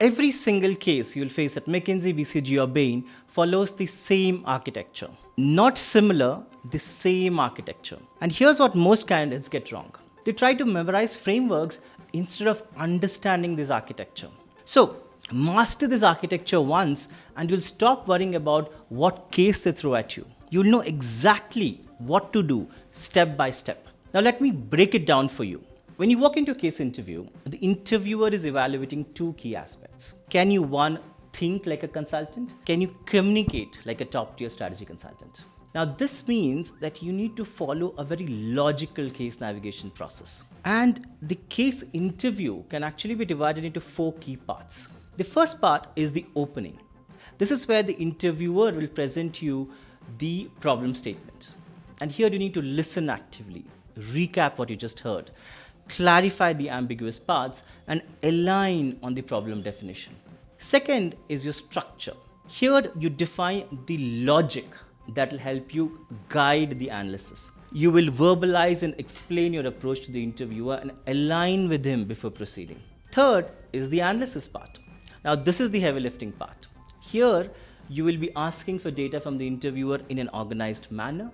Every single case you'll face at McKinsey, BCG or Bain follows the same architecture. Not similar, the same architecture. And here's what most candidates get wrong. They try to memorize frameworks instead of understanding this architecture. So, master this architecture once and you'll stop worrying about what case they throw at you. You'll know exactly what to do step by step. Now let me break it down for you. When you walk into a case interview, the interviewer is evaluating two key aspects. Can you, one, think like a consultant? Can you communicate like a top-tier strategy consultant? Now this means that you need to follow a very logical case navigation process. And the case interview can actually be divided into four key parts. The first part is the opening. This is where the interviewer will present you the problem statement. And here you need to listen actively, recap what you just heard, clarify the ambiguous parts, and align on the problem definition. Second is your structure. Here you define the logic that will help you guide the analysis. You will verbalize and explain your approach to the interviewer and align with him before proceeding. Third is the analysis part. Now this is the heavy lifting part. Here you will be asking for data from the interviewer in an organized manner.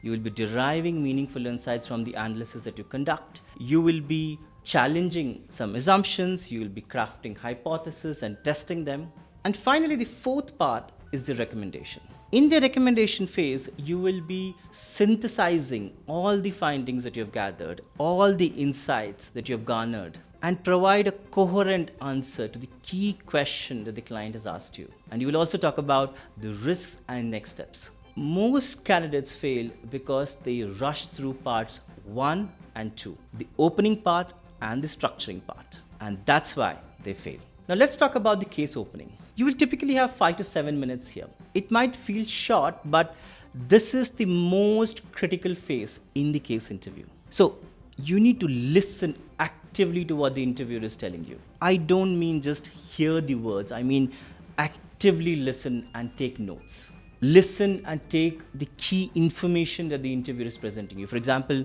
You will be deriving meaningful insights from the analysis that you conduct. You will be challenging some assumptions. You will be crafting hypotheses and testing them. And finally, the fourth part is the recommendation. In the recommendation phase, you will be synthesizing all the findings that you have gathered, all the insights that you have garnered, and provide a coherent answer to the key question that the client has asked you. And you will also talk about the risks and next steps. Most candidates fail because they rush through parts 1 and 2, the opening part and the structuring part. And that's why they fail. Now let's talk about the case opening. You will typically have 5 to 7 minutes here. It might feel short, but this is the most critical phase in the case interview. So you need to listen actively to what the interviewer is telling you. I don't mean just hear the words. I mean actively listen and take notes. Listen and take the key information that the interviewer is presenting you. For example,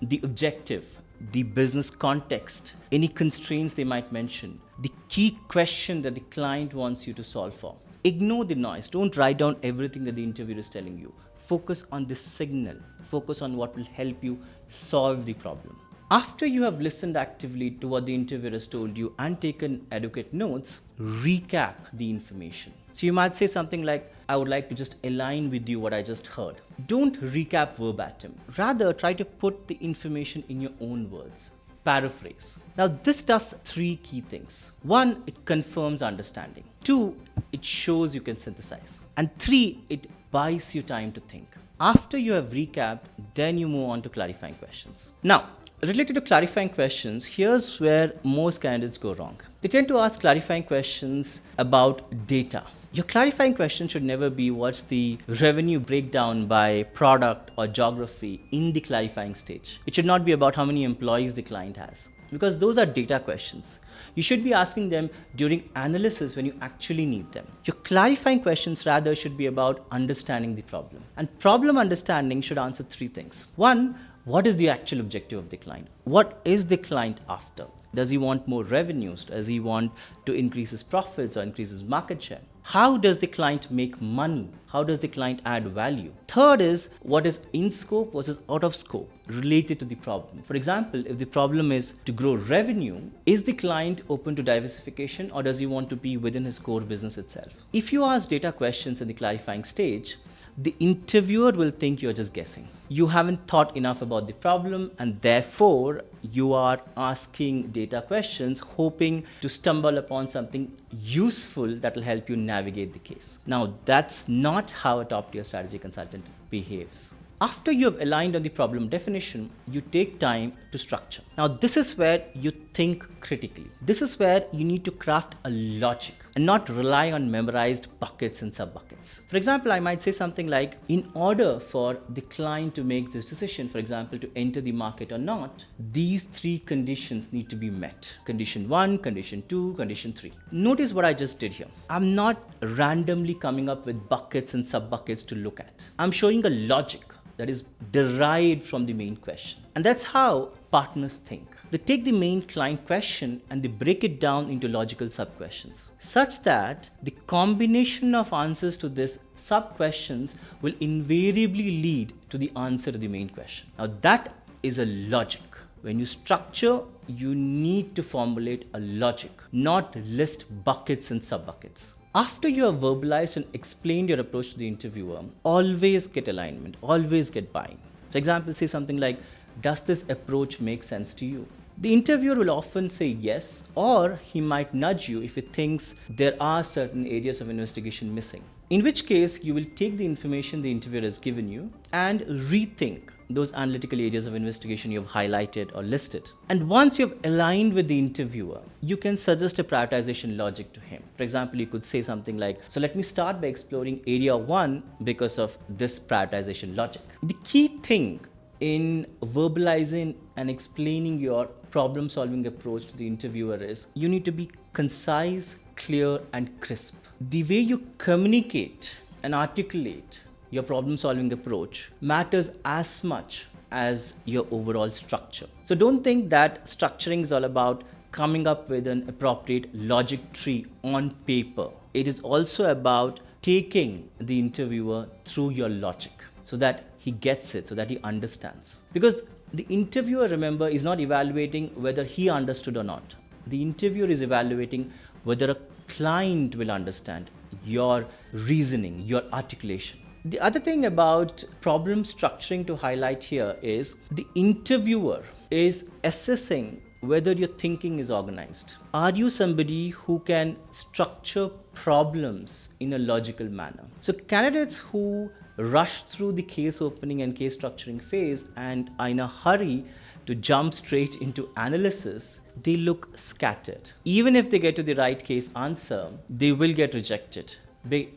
the objective, the business context, any constraints they might mention, the key question that the client wants you to solve for. Ignore the noise. Don't write down everything that the interviewer is telling you. Focus on the signal. Focus on what will help you solve the problem. After you have listened actively to what the interviewer has told you and taken adequate notes, recap the information. So you might say something like, I would like to just align with you what I just heard. Don't recap verbatim. Rather, try to put the information in your own words. Paraphrase. Now this does three key things. 1, it confirms understanding. 2, it shows you can synthesize. And 3, it buys you time to think. After you have recapped, then you move on to clarifying questions. Now, related to clarifying questions, here's where most candidates go wrong. They tend to ask clarifying questions about data. Your clarifying question should never be what's the revenue breakdown by product or geography in the clarifying stage. It should not be about how many employees the client has, because those are data questions. You should be asking them during analysis when you actually need them. Your clarifying questions rather should be about understanding the problem. And problem understanding should answer 3 things. 1, what is the actual objective of the client? What is the client after? Does he want more revenues? Does he want to increase his profits or increase his market share? How does the client make money? How does the client add value? Third is what is in scope versus out of scope related to the problem. For example, if the problem is to grow revenue, is the client open to diversification or does he want to be within his core business itself? If you ask data questions in the clarifying stage, the interviewer will think you're just guessing. You haven't thought enough about the problem and therefore you are asking data questions hoping to stumble upon something useful that will help you navigate the case. Now that's not how a top-tier strategy consultant behaves. After you have aligned on the problem definition, you take time to structure. Now this is where you think critically. This is where you need to craft a logic and not rely on memorized buckets and sub-buckets. For example, I might say something like, in order for the client to make this decision, for example, to enter the market or not, these 3 conditions need to be met. Condition 1, condition 2, condition 3. Notice what I just did here. I'm not randomly coming up with buckets and sub-buckets to look at. I'm showing a logic that is derived from the main question. And that's how partners think. They take the main client question and they break it down into logical sub-questions, such that the combination of answers to this sub-questions will invariably lead to the answer to the main question. Now that is a logic. When you structure, you need to formulate a logic, not list buckets and sub-buckets. After you have verbalized and explained your approach to the interviewer, always get alignment, always get buy-in. For example, say something like, does this approach make sense to you? The interviewer will often say yes, or he might nudge you if he thinks there are certain areas of investigation missing. In which case, you will take the information the interviewer has given you and rethink those analytical areas of investigation you have highlighted or listed. And once you have aligned with the interviewer, you can suggest a prioritization logic to him. For example, you could say something like, so let me start by exploring area 1 because of this prioritization logic. The key thing in verbalizing and explaining your problem solving approach to the interviewer is you need to be concise, clear, and crisp. The way you communicate and articulate your problem solving approach matters as much as your overall structure. So don't think that structuring is all about coming up with an appropriate logic tree on paper. It is also about taking the interviewer through your logic so that he gets it, so that he understands. Because the interviewer, remember, is not evaluating whether he understood or not. The interviewer is evaluating whether a client will understand your reasoning, your articulation. The other thing about problem structuring to highlight here is the interviewer is assessing whether your thinking is organized. Are you somebody who can structure problems in a logical manner? So candidates who rush through the case opening and case structuring phase and are in a hurry to jump straight into analysis, they look scattered. Even if they get to the right case answer, they will get rejected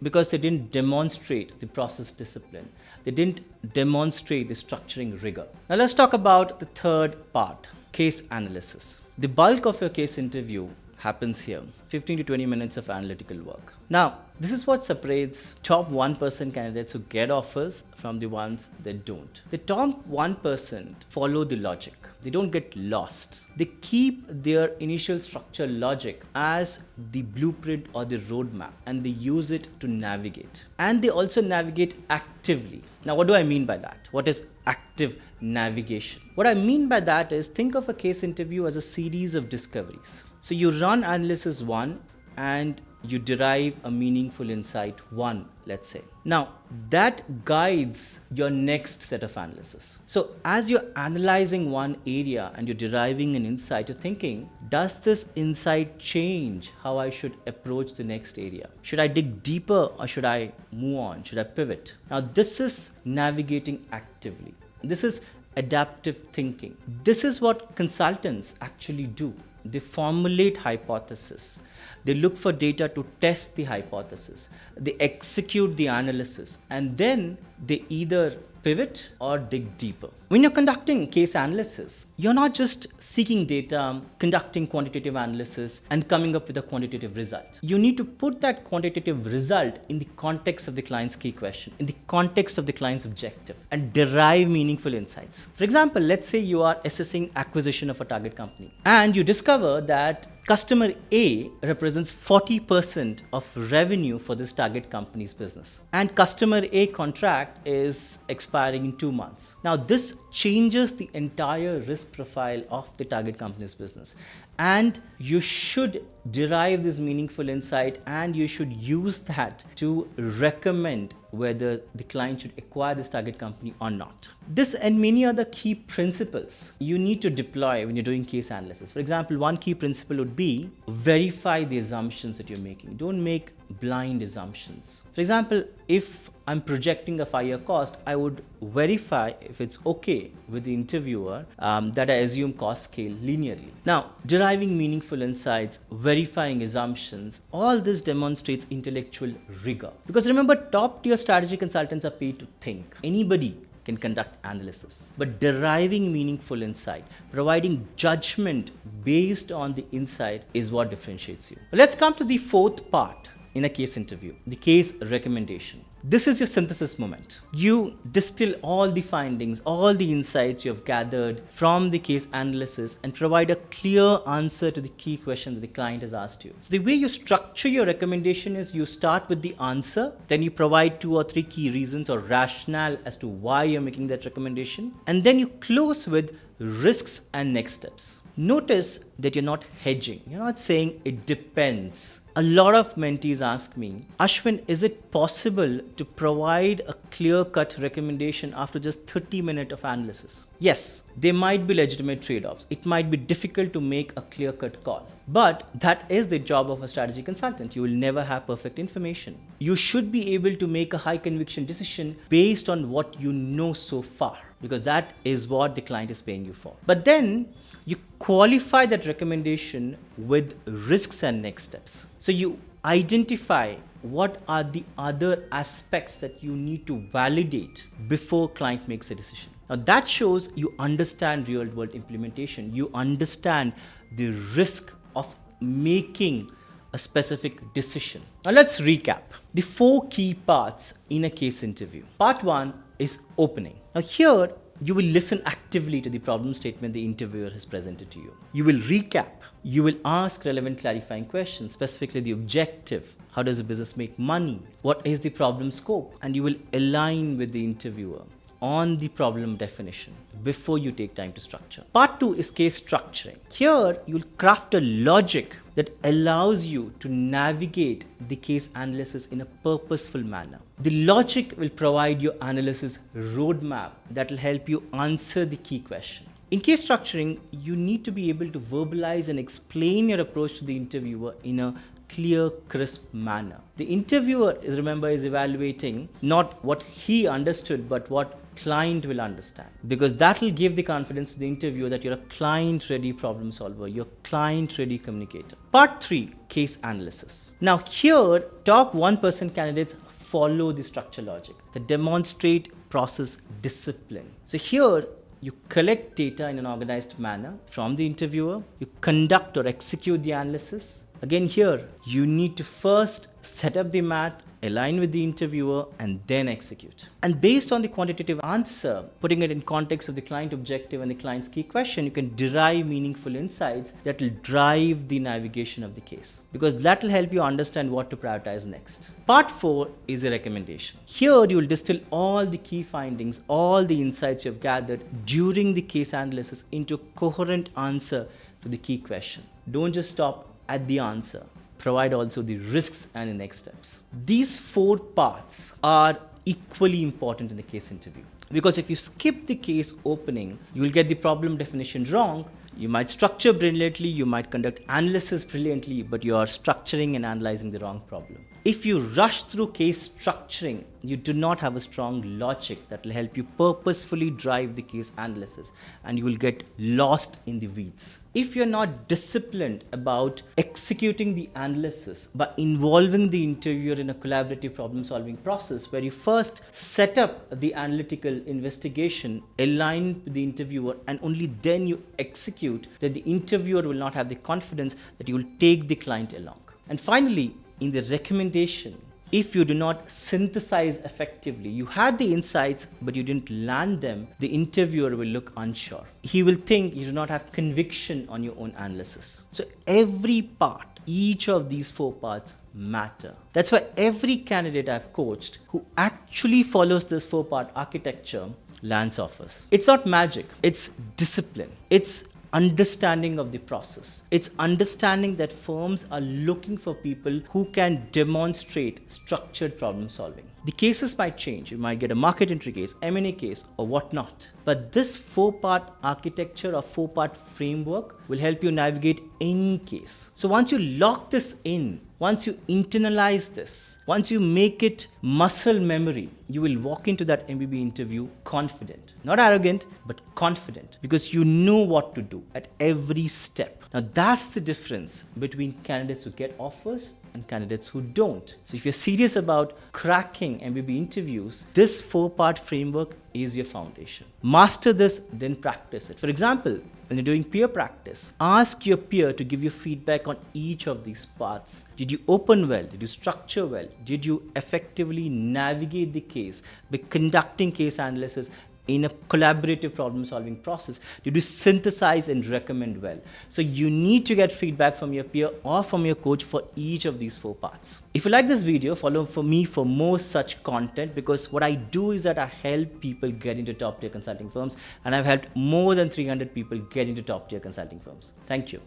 because they didn't demonstrate the process discipline. They didn't demonstrate the structuring rigor. Now let's talk about the third part, case analysis. The bulk of your case interview happens here, 15 to 20 minutes of analytical work. Now, this is what separates top 1% candidates who get offers from the ones that don't. The top 1% follow the logic. They don't get lost. They keep their initial structure logic as the blueprint or the roadmap, and they use it to navigate. And they also navigate actively. Now, what do I mean by that? What is active navigation? What I mean by that is, think of a case interview as a series of discoveries. So you run analysis 1 and you derive a meaningful insight 1, let's say. Now, that guides your next set of analysis. So as you're analyzing one area and you're deriving an insight, you're thinking, does this insight change how I should approach the next area? Should I dig deeper or should I move on? Should I pivot? Now, this is navigating actively. This is adaptive thinking. This is what consultants actually do. They formulate hypotheses. They look for data to test the hypothesis. They execute the analysis, and then they either pivot or dig deeper. When you're conducting case analysis, you're not just seeking data, conducting quantitative analysis, and coming up with a quantitative result. You need to put that quantitative result in the context of the client's key question, in the context of the client's objective, and derive meaningful insights. For example, let's say you are assessing acquisition of a target company, and you discover that customer A represents 40% of revenue for this target company's business, and customer A contract is expiring in 2 months. Now, this changes the entire risk profile of the target company's business, and you should derive this meaningful insight, and you should use that to recommend whether the client should acquire this target company or not. This and many other key principles you need to deploy when you're doing case analysis. For example, one key principle would be verify the assumptions that you're making. Don't make blind assumptions. For example, if I'm projecting a 5-year cost, I would verify if it's okay with the interviewer that I assume cost scale linearly. Now, deriving meaningful insights, verifying assumptions, all this demonstrates intellectual rigor. Because remember, top tier strategy consultants are paid to think. Anybody can conduct analysis, but deriving meaningful insight, providing judgment based on the insight is what differentiates you. Let's come to the fourth part in a case interview, the case recommendation. This is your synthesis moment. You distill all the findings, all the insights you have gathered from the case analysis and provide a clear answer to the key question that the client has asked you. So the way you structure your recommendation is you start with the answer, then you provide 2 or 3 key reasons or rationale as to why you're making that recommendation, and then you close with risks and next steps. Notice that you're not hedging. You're not saying it depends. A lot of mentees ask me, Ashwin, is it possible to provide a clear-cut recommendation after just 30 minutes of analysis? Yes, there might be legitimate trade-offs. It might be difficult to make a clear-cut call. But that is the job of a strategy consultant. You will never have perfect information. You should be able to make a high-conviction decision based on what you know so far, because that is what the client is paying you for. But then you qualify that recommendation with risks and next steps. So you identify what are the other aspects that you need to validate before client makes a decision. Now that shows you understand real world implementation. You understand the risk of making a specific decision. Now let's recap the 4 key parts in a case interview. Part 1 is opening. Now here, you will listen actively to the problem statement the interviewer has presented to you. You will recap. You will ask relevant clarifying questions, specifically the objective. How does the business make money? What is the problem scope? And you will align with the interviewer on the problem definition before you take time to structure. Part 2 is case structuring. Here, you'll craft a logic that allows you to navigate the case analysis in a purposeful manner. The logic will provide your analysis roadmap that will help you answer the key question. In case structuring, you need to be able to verbalize and explain your approach to the interviewer in a clear, crisp manner. The interviewer, remember, is evaluating not what he understood, but what client will understand, because that will give the confidence to the interviewer that you're a client-ready problem solver, you're a client-ready communicator. Part 3, case analysis. Now here, top 1% candidates follow the structure logic that demonstrate process discipline. So here, you collect data in an organized manner from the interviewer, you conduct or execute the analysis. Again here, you need to first set up the math, align with the interviewer, and then execute. And based on the quantitative answer, putting it in context of the client objective and the client's key question, you can derive meaningful insights that will drive the navigation of the case, because that will help you understand what to prioritize next. Part 4 is a recommendation. Here, you will distill all the key findings, all the insights you have gathered during the case analysis into a coherent answer to the key question. Don't just stop at the answer. Provide also the risks and the next steps. These 4 parts are equally important in the case interview, because if you skip the case opening, you will get the problem definition wrong. You might structure brilliantly, you might conduct analysis brilliantly, but you are structuring and analyzing the wrong problem. If you rush through case structuring, you do not have a strong logic that will help you purposefully drive the case analysis, and you will get lost in the weeds. If you're not disciplined about executing the analysis by involving the interviewer in a collaborative problem-solving process, where you first set up the analytical investigation, align with the interviewer, and only then you execute, then the interviewer will not have the confidence that you will take the client along. And finally, in the recommendation, if you do not synthesize effectively, you had the insights, but you didn't land them, the interviewer will look unsure. He will think you do not have conviction on your own analysis. So every part, each of these 4 parts matter. That's why every candidate I've coached who actually follows this 4-part architecture lands offers. It's not magic, it's discipline. It's understanding of the process. It's understanding that firms are looking for people who can demonstrate structured problem solving. The cases might change. You might get a market entry case, M&A case, or whatnot. But this 4-part architecture or 4-part framework will help you navigate any case. So once you lock this in, once you internalize this, once you make it muscle memory, you will walk into that MBB interview confident. Not arrogant, but confident, because you know what to do at every step. Now that's the difference between candidates who get offers and candidates who don't. So if you're serious about cracking MBB interviews, this 4-part framework is your foundation. Master this, then practice it. For example, when you're doing peer practice, ask your peer to give you feedback on each of these parts. Did you open well? Did you structure well? Did you effectively navigate the case by conducting case analysis in a collaborative problem-solving process? Did you synthesize and recommend well? So you need to get feedback from your peer or from your coach for each of these 4 parts. If you like this video, follow me for more such content, because what I do is that I help people get into top-tier consulting firms, and I've helped more than 300 people get into top-tier consulting firms. Thank you.